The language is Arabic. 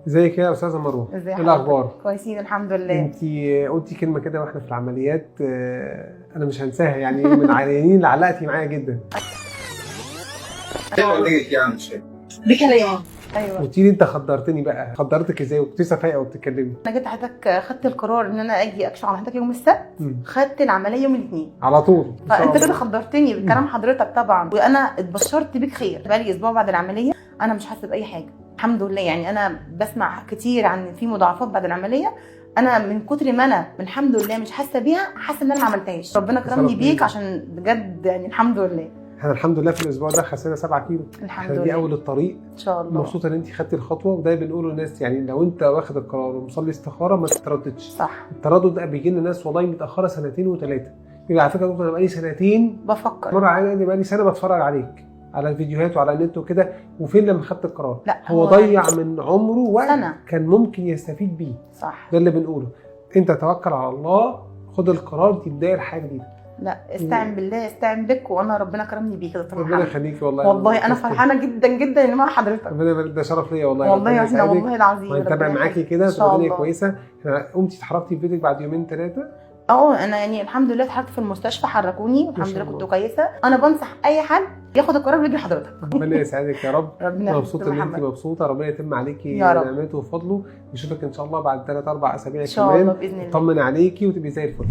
ازيك يا استاذه مروه؟ ازي ايه الاخبار؟ كويسين الحمد لله. انت قلتي كلمه كده واحنا في العمليات، انا مش هنساها، يعني من العيانين اللي علقتي معايا جدا. يعني مش بكلام. ايوه قلتي لي انت خدرتني بقى، خدرتك ازاي وكنت لسه فايقه وبتتكلمي؟ انا جيت حضرتك خدت القرار ان انا اجي اكشف على حضرتك يوم السبت، خدت العمليه يوم الاثنين على طول. فانت كده خدرتني بكلام حضرتك طبعا، وانا اتبشرت بيك خير. بقالي اسبوع بعد العمليه انا مش حاسه باي حاجه الحمد لله. يعني انا بسمع كتير عن في مضاعفات بعد العمليه، انا من كتر ما انا الحمد لله مش حاسه بيها، حاسه ان انا ما عملتهاش. ربنا كرمني بيك عشان بجد يعني الحمد لله. احنا الحمد لله في الاسبوع ده خسينا 7 كيلو الحمد لله. دي اول الطريق ان شاء الله. مبسوطه ان انت خدتي الخطوه، وده بنقوله للناس يعني لو انت واخد القرار ومصلي استخاره ما تترددش. صح. التردد ده بيجي لنا ناس والله متاخره سنتين وثلاثه، يبقى على فكره دكتور انا بقالي سنتين بفكر، مره عادي بقالي سنه بتفرج عليك على الفيديوهات وعلى النت وكده، وفين لما خدت القرار؟ لا هو ضيع من عمره وقت سنة كان ممكن يستفيد بيه. صح. ده اللي بنقوله، انت توكل على الله، خد القرار، دي بدايه لحاجه جديده. لا استعن بالله، استعن بك، وانا ربنا كرمني بيك يا دكتور محمد. ربنا يخليكي والله. والله انا فرحانه جدا جدا ان مع حضرتك. ربنا يبارك، ده شرف ليا والله. والله احنا والله العظيم وهنتابع معاكي كده ان شاء الله. كويسه. قمتي اتحركتي في بيتك بعد يومين ثلاثه؟ انا يعني الحمد لله اتحركت في المستشفى، حركوني والحمد لله كنت كويسه. انا بنصح اي حد ياخد القرار ويجي لحضرتك. ربنا يسعدك يا رب. ربنا مبسوط ان انت مبسوطه، ربنا يتم عليكي نعمته وفضله. نشوفك ان شاء الله بعد 3-4 اسابيع ان شاء الله باذن الله. اطمن عليكي وتبقي زي الفل.